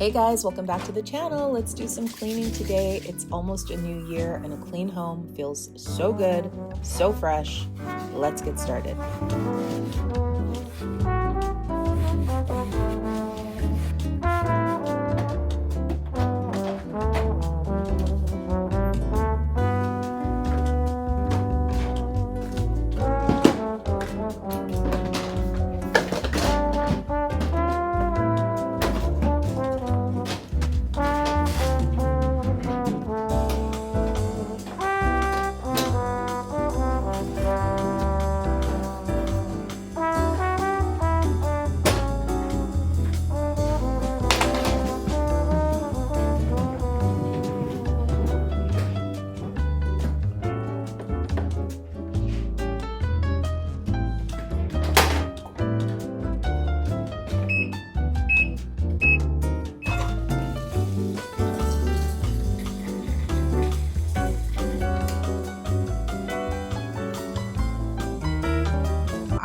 Hey guys, welcome back to the channel. Let's do some cleaning today. It's almost a new year and a clean home feels so good, so fresh. Let's get started.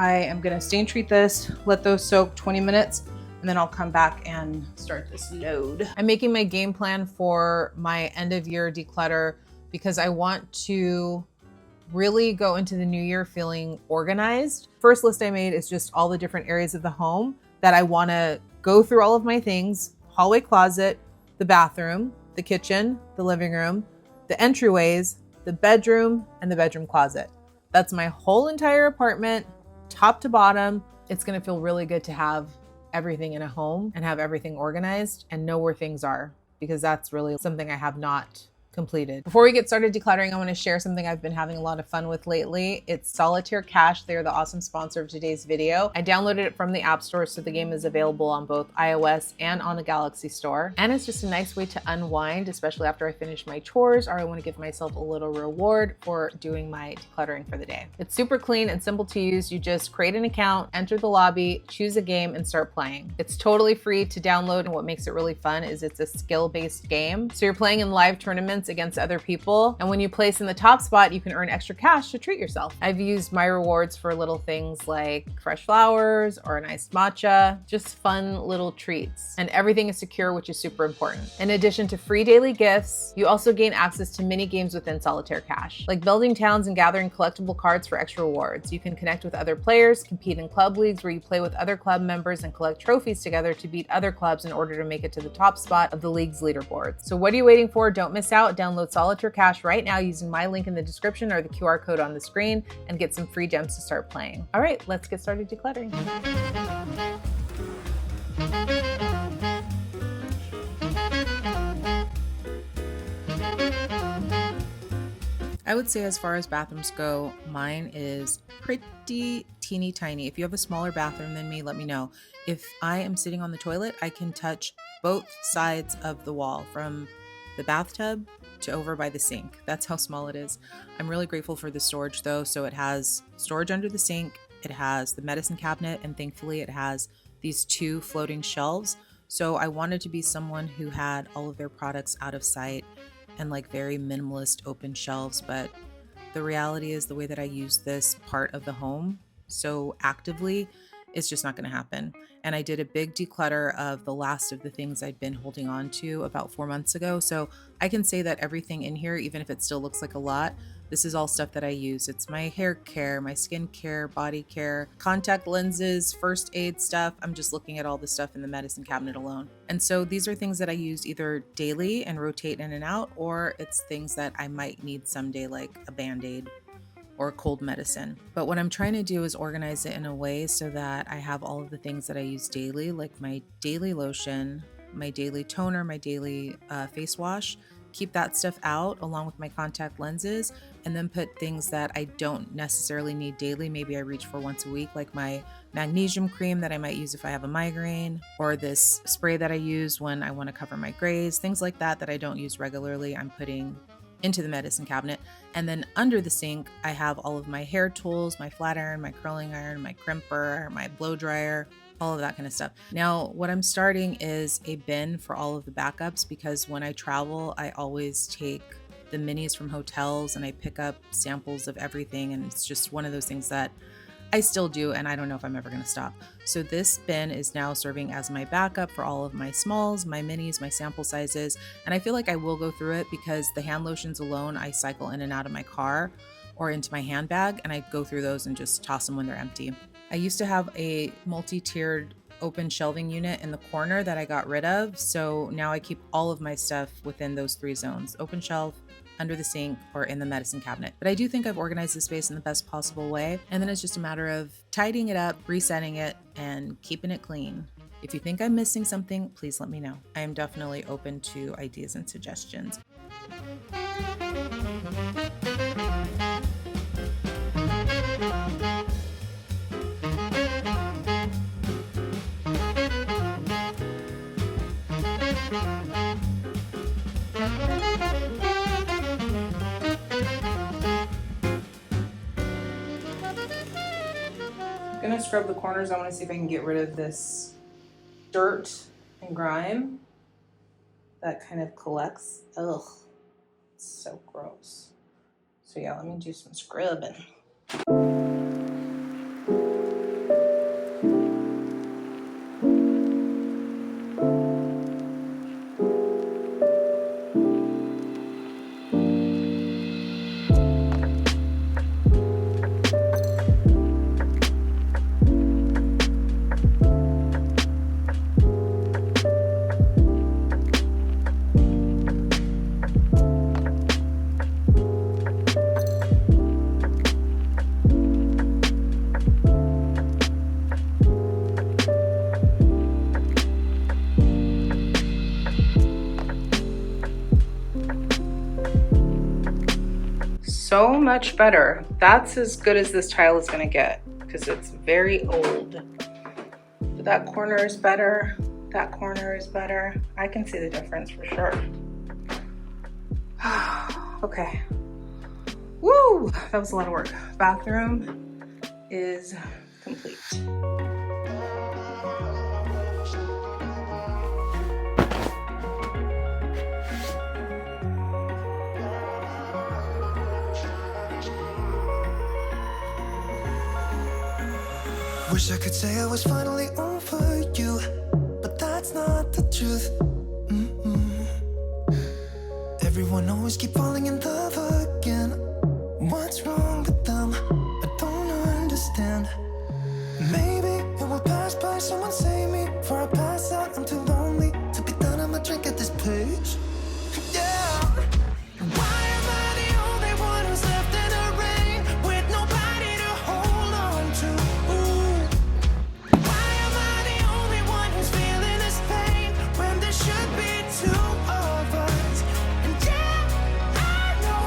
I am gonna stain treat this, let those soak 20 minutes, and then I'll come back and start this load. I'm making my game plan for my end of year declutter because I want to really go into the new year feeling organized. First list I made is just all the different areas of the home that I wanna go through all of my things: hallway closet, the bathroom, the kitchen, the living room, the entryways, the bedroom, and the bedroom closet. That's my whole entire apartment, top to bottom. It's gonna feel really good to have everything in a home and have everything organized and know where things are, because that's really something I have not completed. Before we get started decluttering, I want to share something I've been having a lot of fun with lately. It's Solitaire Cash. They're the awesome sponsor of today's video. I downloaded it from the App Store, so the game is available on both iOS and on the Galaxy Store. And it's just a nice way to unwind, especially after I finish my chores or I want to give myself a little reward for doing my decluttering for the day. It's super clean and simple to use. You just create an account, enter the lobby, choose a game, and start playing. It's totally free to download, and what makes it really fun is it's a skill-based game. So you're playing in live tournaments against other people, and when you place in the top spot, you can earn extra cash to treat yourself. I've used my rewards for little things like fresh flowers or a nice matcha, just fun little treats. And everything is secure, which is super important. In addition to free daily gifts, you also gain access to mini games within Solitaire Cash, like building towns and gathering collectible cards for extra rewards. You can connect with other players, compete in club leagues where you play with other club members and collect trophies together to beat other clubs in order to make it to the top spot of the league's leaderboard. So what are you waiting for? Don't miss out. Download Solitaire Cash right now using my link in the description or the QR code on the screen and get some free gems to start playing. All right, let's get started decluttering. I would say as far as bathrooms go, mine is pretty teeny tiny. If you have a smaller bathroom than me, let me know. If I am sitting on the toilet, I can touch both sides of the wall, from the bathtub to over by the sink. That's how small it is. I'm really grateful for the storage though. So it has storage under the sink, it has the medicine cabinet, and thankfully it has these two floating shelves. So I wanted to be someone who had all of their products out of sight and like very minimalist open shelves. But the reality is the way that I use this part of the home so actively, it's just not going to happen. And I did a big declutter of the last of the things I'd been holding on to about 4 months ago. So I can say that everything in here, even if it still looks like a lot, this is all stuff that I use. It's my hair care, my skin care, body care, contact lenses, first aid stuff. I'm just looking at all the stuff in the medicine cabinet alone. And so these are things that I use either daily and rotate in and out, or it's things that I might need someday, like a Band-Aid or cold medicine. But what I'm trying to do is organize it in a way so that I have all of the things that I use daily, like my daily lotion, my daily toner, my daily face wash, keep that stuff out along with my contact lenses, and then put things that I don't necessarily need daily. Maybe I reach for once a week, like my magnesium cream that I might use if I have a migraine, or this spray that I use when I want to cover my grays, things like that that I don't use regularly, I'm putting into the medicine cabinet. And then under the sink, I have all of my hair tools, my flat iron, my curling iron, my crimper, my blow dryer, all of that kind of stuff. Now, what I'm starting is a bin for all of the backups, because when I travel, I always take the minis from hotels and I pick up samples of everything. And it's just one of those things that I still do, and I don't know if I'm ever going to stop. So this bin is now serving as my backup for all of my smalls, my minis, my sample sizes, and I feel like I will go through it because the hand lotions alone, I cycle in and out of my car or into my handbag, and I go through those and just toss them when they're empty. I used to have a multi-tiered open shelving unit in the corner that I got rid of, so now I keep all of my stuff within those 3 zones: open shelf, under the sink, or in the medicine cabinet. But I do think I've organized the space in the best possible way, and then it's just a matter of tidying it up, resetting it, and keeping it clean. If you think I'm missing something, please let me know. I am definitely open to ideas and suggestions. I'm gonna scrub the corners. I want to see if I can get rid of this dirt and grime that kind of collects. Ugh, it's so gross. So yeah, let me do some scrubbing. So much better. That's as good as this tile is gonna get because it's very old. But that corner is better. That corner is better. I can see the difference for sure. Okay. Woo! That was a lot of work. Bathroom is complete. Wish I could say I was finally over you, but that's not the truth. Everyone always keep falling in love again. What's wrong with them? I don't understand. Maybe it will pass by. Someone save me before I pass out. I'm too lonely to be done. I'm a drink at this page. Yeah. Why am I the only one who's left in the rain with nobody to hold on to? Why am I the only one who's feeling this pain when there should be 2 of us? And yeah, I know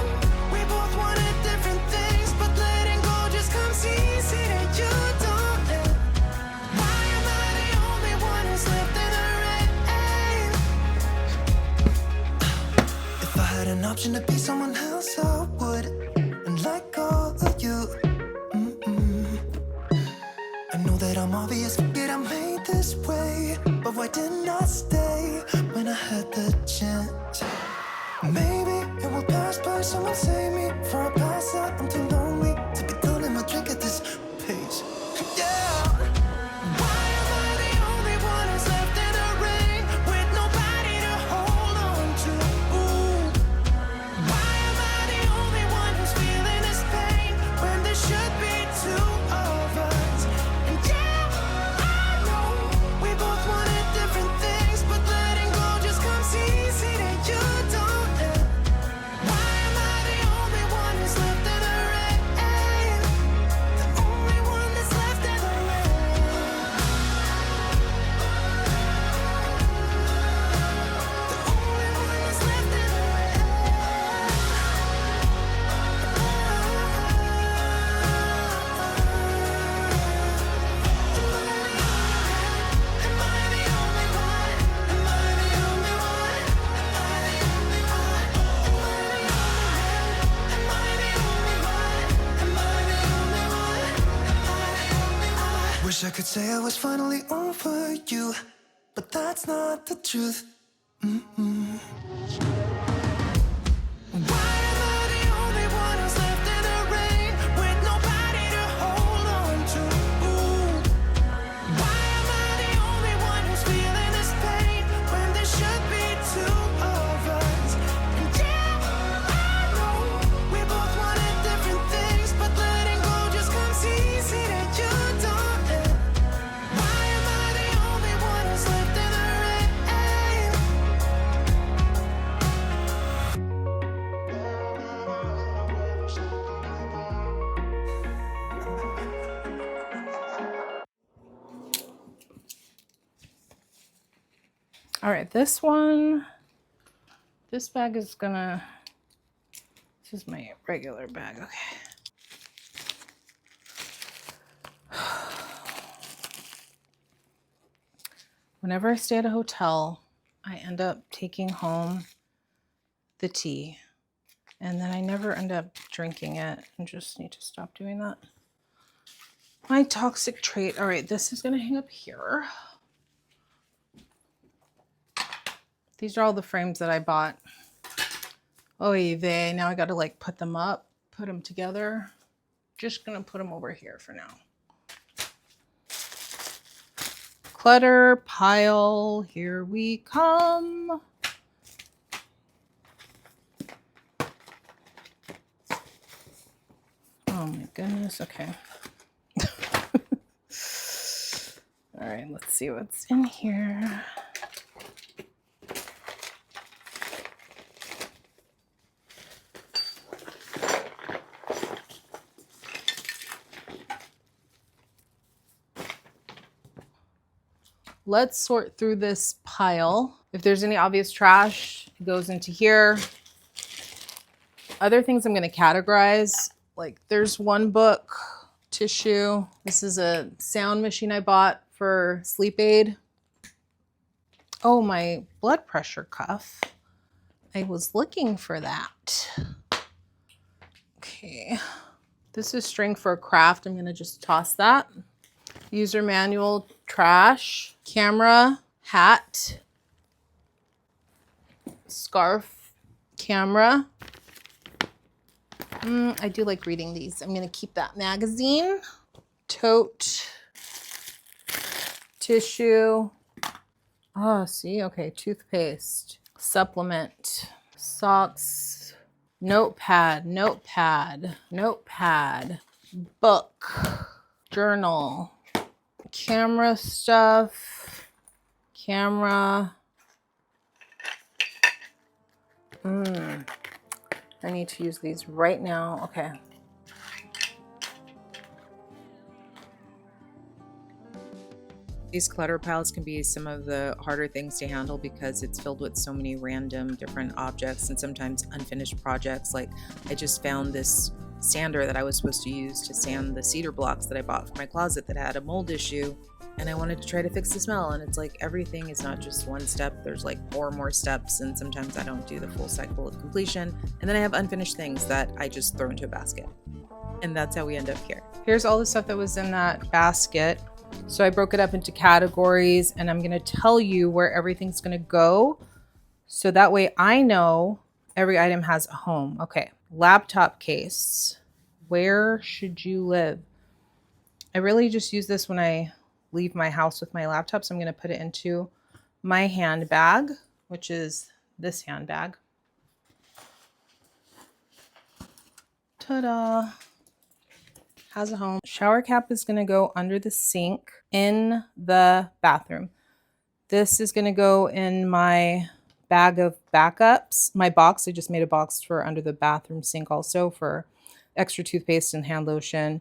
we both wanted different things, but letting go just comes easy and you don't know. Why am I the only one who's left in the rain? If I had an option to be someone else, I would, and like all of you. I know that I'm obvious, forget I'm made this way, but why didn't I stay when I had the chance? Maybe it will pass by. Someone save me before I pass out. I'm too lonely to be done. I'm a drink at this pace. Yeah. Why am I the only one who's left in the rain with nobody to hold on to? Why am I the only one who's feeling this pain when there should be 2 of us? And yeah, I know we both wanted different things, but letting go just comes easy and you don't know. Why am I the only one who's left in the rain? The only one that's left in the rain. The only one that's left in the rain. Am I the only one? Am I the only one? Am I the only one? Am I the only one? Am I the only one? Am I the only one? Wish I could say I was finally over you, but that's not the truth. Why am I the only one who's left in the rain with nobody to hold on to? All right, this bag is gonna, this is my regular bag, okay. Whenever I stay at a hotel, I end up taking home the tea, and then I never end up drinking it. I just need to stop doing that. My toxic trait. All right, this is gonna hang up here. These are all the frames that I bought. Oy vey, now I gotta like put them up, put them together. Just gonna put them over here for now. Clutter pile, here we come. Oh my goodness, okay. All right, let's see what's in here. Let's sort through this pile. If there's any obvious trash, it goes into here. Other things I'm gonna categorize, like there's one book, tissue. This is a sound machine I bought for sleep aid. Oh, my blood pressure cuff. I was looking for that. Okay, this is string for a craft. I'm gonna just toss that. User manual, trash, camera, hat, scarf, camera. I do like reading these. I'm gonna keep that magazine. Tote, tissue. Oh, see, okay, toothpaste, supplement, socks, notepad, book, journal, camera stuff, camera. I need to use these right now. Okay. These clutter piles can be some of the harder things to handle because it's filled with so many random different objects and sometimes unfinished projects. Like I just found this sander that I was supposed to use to sand the cedar blocks that I bought for my closet that had a mold issue, and I wanted to try to fix the smell. And it's like everything is not just one step, there's like four more steps, and sometimes I don't do the full cycle of completion. And then I have unfinished things that I just throw into a basket. And that's how we end up here. Here's all the stuff that was in that basket. So I broke it up into categories, and I'm gonna tell you where everything's gonna go. So that way I know every item has a home. Okay, laptop case. Where should you live? I really just use this when I leave my house with my laptop. So I'm gonna put it into my handbag, which is this handbag. Ta-da! Has a home. Shower cap is gonna go under the sink in the bathroom. This is gonna go in my bag of backups. My box, I just made a box for under the bathroom sink also for extra toothpaste and hand lotion.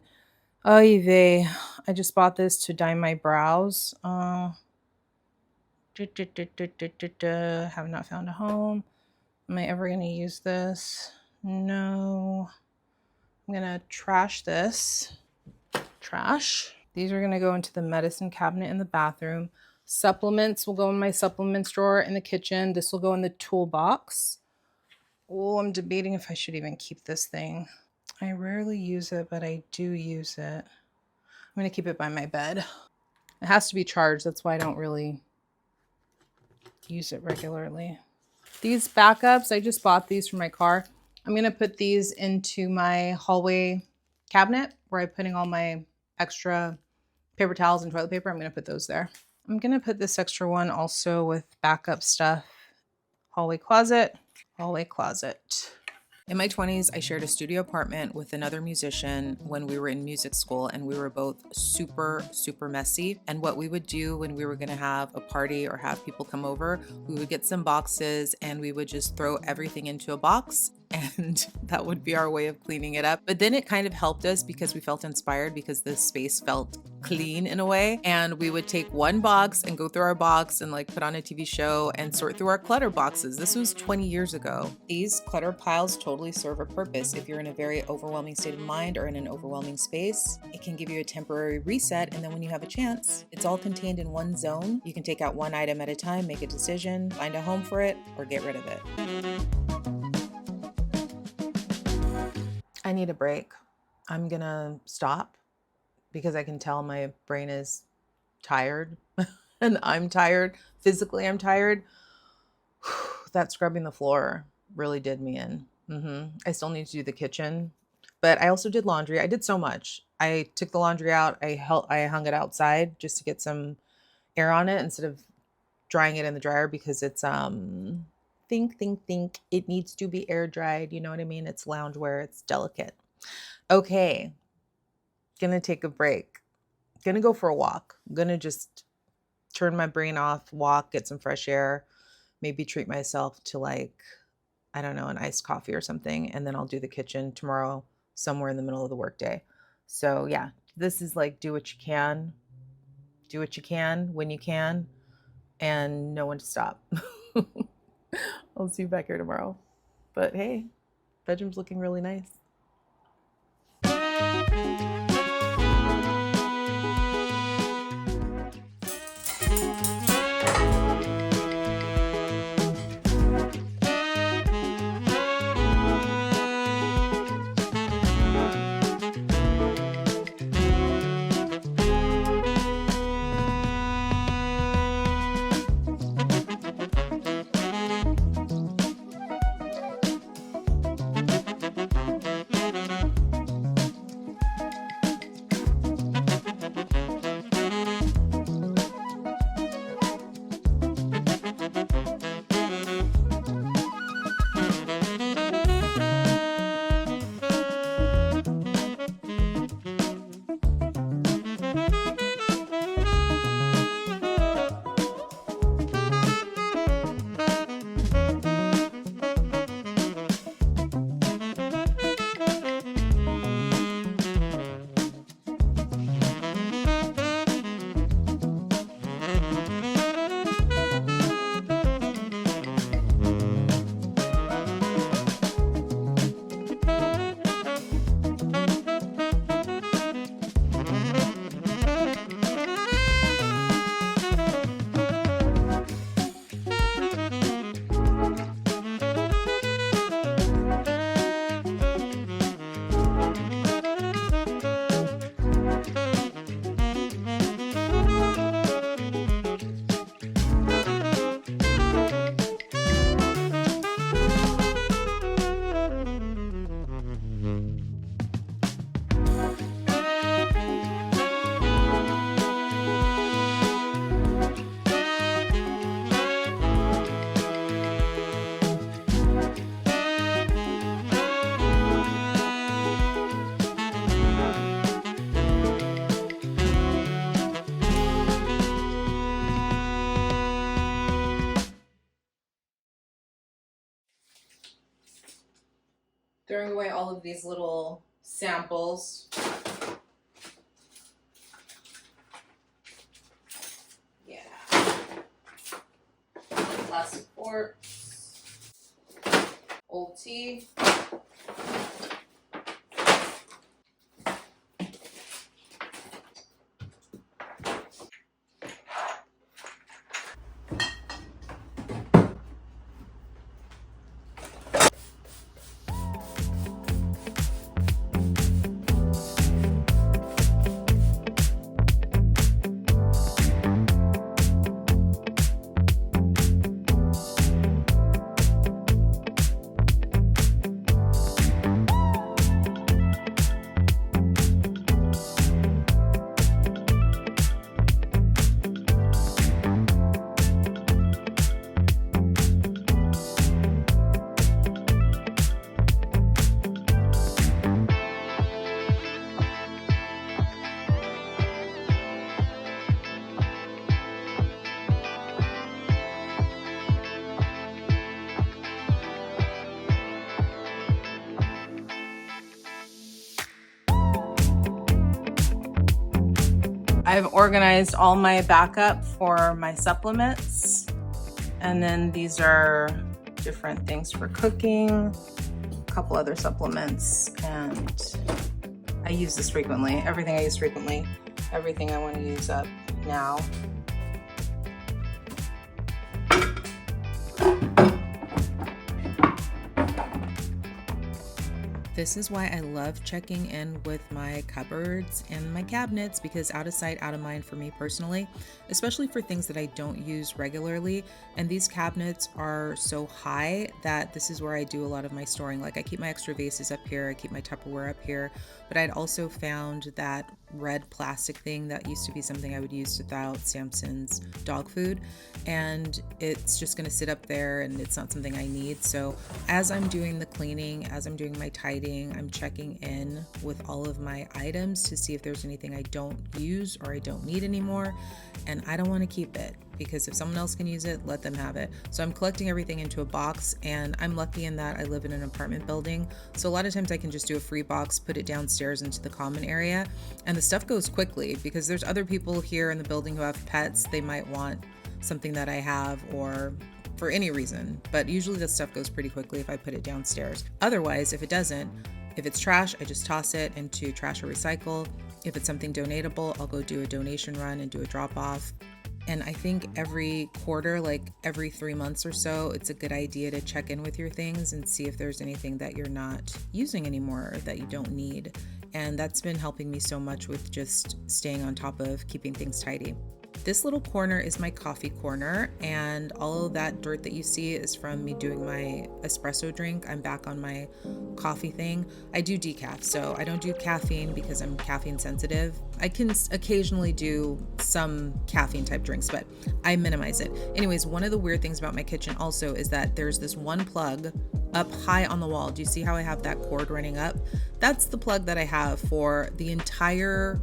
Oy vey, I just bought this to dye my brows. Have not found a home. Am I ever gonna use this? No. I'm gonna trash this. Trash. These are gonna go into the medicine cabinet in the bathroom. Supplements will go in my supplements drawer in the kitchen. This will go in the toolbox. Oh, I'm debating if I should even keep this thing. I rarely use it, but I do use it. I'm gonna keep it by my bed. It has to be charged. That's why I don't really use it regularly. These backups, I just bought these for my car. I'm gonna put these into my hallway cabinet where I'm putting all my extra paper towels and toilet paper. I'm gonna put those there. I'm gonna put this extra one also with backup stuff. Hallway closet, hallway closet. In my 20s, I shared a studio apartment with another musician when we were in music school, and we were both super, super messy. And what we would do when we were gonna have a party or have people come over, we would get some boxes and we would just throw everything into a box, and that would be our way of cleaning it up. But then it kind of helped us because we felt inspired because the space felt clean in a way. And we would take one box and go through our box and like put on a TV show and sort through our clutter boxes. This was 20 years ago. These clutter piles totally serve a purpose. If you're in a very overwhelming state of mind or in an overwhelming space, it can give you a temporary reset. And then when you have a chance, it's all contained in one zone. You can take out one item at a time, make a decision, find a home for it, or get rid of it. I need a break. I'm gonna stop because I can tell my brain is tired and I'm tired. Physically, I'm tired. That scrubbing the floor really did me in. I still need to do the kitchen, but I also did laundry. I did so much. I took the laundry out. I hung it outside just to get some air on it instead of drying it in the dryer because it's think. It needs to be air dried. You know what I mean? It's loungewear. It's delicate. Okay. Gonna take a break. Gonna go for a walk. Gonna just turn my brain off, walk, get some fresh air, maybe treat myself to like, I don't know, an iced coffee or something. And then I'll do the kitchen tomorrow somewhere in the middle of the workday. So yeah, this is like, do what you can when you can, and know when to stop. I'll see you back here tomorrow. But hey, bedroom's looking really nice. Throwing away all of these little samples. Yeah. Plastic forks. Old tea. I've organized all my backup for my supplements. And then these are different things for cooking, a couple other supplements, and I use this frequently. Everything I use frequently, everything I want to use up now. This is why I love checking in with my cupboards and my cabinets, because out of sight, out of mind for me personally, especially for things that I don't use regularly. And these cabinets are so high that this is where I do a lot of my storing. Like I keep my extra vases up here, I keep my Tupperware up here, but I'd also found that red plastic thing that used to be something I would use to thaw out Samson's dog food, and it's just going to sit up there and it's not something I need. So as I'm doing the cleaning, as I'm doing my tidying, I'm checking in with all of my items to see if there's anything I don't use or I don't need anymore, and I don't want to keep it, because if someone else can use it, let them have it. So I'm collecting everything into a box, and I'm lucky in that I live in an apartment building. So a lot of times I can just do a free box, put it downstairs into the common area, and the stuff goes quickly, because there's other people here in the building who have pets. They might want something that I have, or for any reason, but usually the stuff goes pretty quickly if I put it downstairs. Otherwise, if it doesn't, if it's trash, I just toss it into trash or recycle. If it's something donatable, I'll go do a donation run and do a drop off. And I think every quarter, like every 3 months or so, it's a good idea to check in with your things and see if there's anything that you're not using anymore or that you don't need. And that's been helping me so much with just staying on top of keeping things tidy. This little corner is my coffee corner, and all of that dirt that you see is from me doing my espresso drink. I'm back on my coffee thing. I do decaf, so I don't do caffeine because I'm caffeine sensitive. I can occasionally do some caffeine type drinks, but I minimize it. Anyways, one of the weird things about my kitchen also is that there's this one plug up high on the wall. Do you see how I have that cord running up? That's the plug that I have for the entire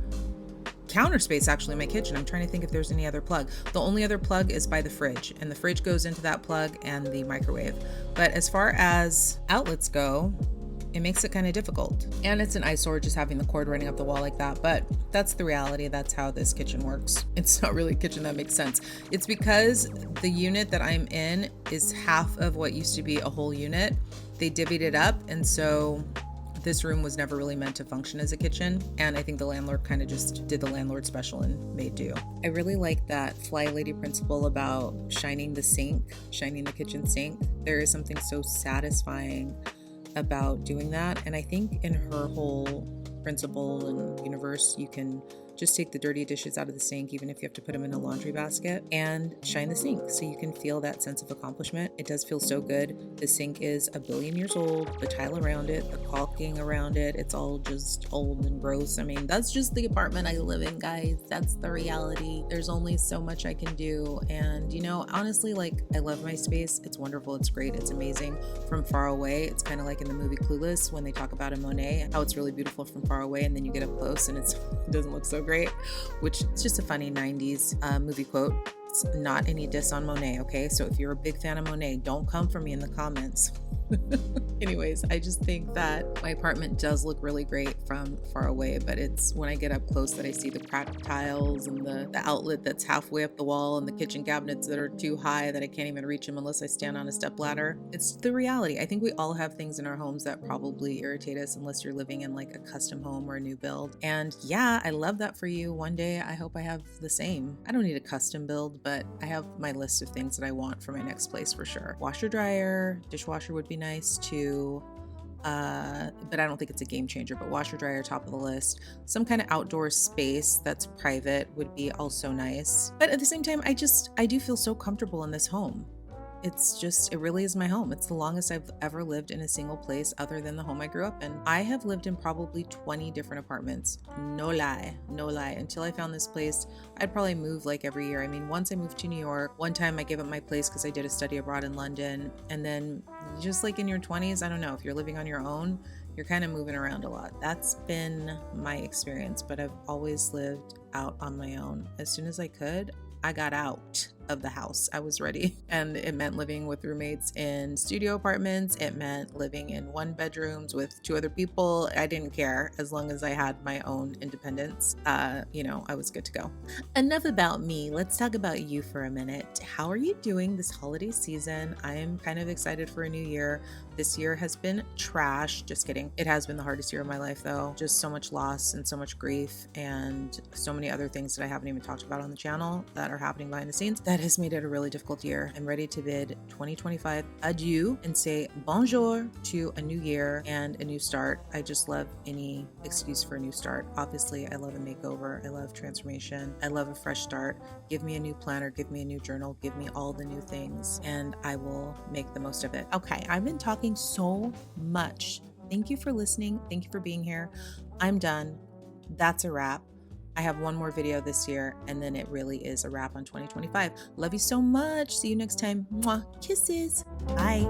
counter space actually in my kitchen. I'm trying to think if there's any other plug. The only other plug is by the fridge, and the fridge goes into that plug and the microwave. But as far as outlets go, it makes it kind of difficult. And it's an eyesore just having the cord running up the wall like that, but that's the reality. That's how this kitchen works. It's not really a kitchen that makes sense. It's because the unit that I'm in is half of what used to be a whole unit. They divvied it up, and so this room was never really meant to function as a kitchen, and I think the landlord kind of just did the landlord special and made do. I really like that Fly Lady principle about shining the kitchen sink. There is something so satisfying about doing that, and I think in her whole principle and universe, you can just take the dirty dishes out of the sink, even if you have to put them in a laundry basket, and shine the sink so you can feel that sense of accomplishment. It does feel so good. The sink is 1 billion years old. The tile around it, the caulking around it, it's all just old and gross. I mean, that's just the apartment I live in, guys. That's the reality. There's only so much I can do. And you know, honestly, like, I love my space. It's wonderful. It's great. It's amazing from far away. It's kind of like in the movie Clueless when they talk about a Monet, how it's really beautiful from far away, and then you get up close and it doesn't look so great, which is just a funny 90s movie quote. It's not any diss on Monet, okay? So if you're a big fan of Monet, don't come for me in the comments. Anyways, I just think that my apartment does look really great from far away, but it's when I get up close that I see the cracked tiles and the outlet that's halfway up the wall and the kitchen cabinets that are too high that I can't even reach them unless I stand on a stepladder. It's the reality. I think we all have things in our homes that probably irritate us unless you're living in like a custom home or a new build. And yeah, I love that for you. One day I hope I have the same. I don't need a custom build, but I have my list of things that I want for my next place for sure. Washer, dryer, dishwasher would be nice too. But I don't think it's a game changer, but washer, dryer, top of the list. Some kind of outdoor space that's private would be also nice. But at the same time, I do feel so comfortable in this home. It really is my home. It's the longest I've ever lived in a single place other than the home I grew up in. I have lived in probably 20 different apartments. No lie. Until I found this place, I'd probably move like every year. I mean, once I moved to New York, one time I gave up my place because I did a study abroad in London. And then just like in your 20s, I don't know, if you're living on your own, you're kind of moving around a lot. That's been my experience, but I've always lived out on my own. As soon as I could, I got out. of the house. I was ready. And it meant living with roommates in studio apartments. It meant living in one bedrooms with 2 other people. I didn't care as long as I had my own independence. I was good to go. Enough about me. Let's talk about you for a minute. How are you doing this holiday season? I am kind of excited for a new year. This year has been trash. Just kidding. It has been the hardest year of my life though. Just so much loss and so much grief and so many other things that I haven't even talked about on the channel that are happening behind the scenes. That has made it a really difficult year. I'm ready to bid 2025 adieu and say bonjour to a new year and a new start. I just love any excuse for a new start. Obviously, I love a makeover. I love transformation. I love a fresh start. Give me a new planner, give me a new journal, give me all the new things, and I will make the most of it. Okay, I've been talking so much. Thank you for listening. Thank you for being here. I'm done. That's a wrap. I have one more video this year, and then it really is a wrap on 2025. Love you so much. See you next time. Mwah. Kisses. Bye.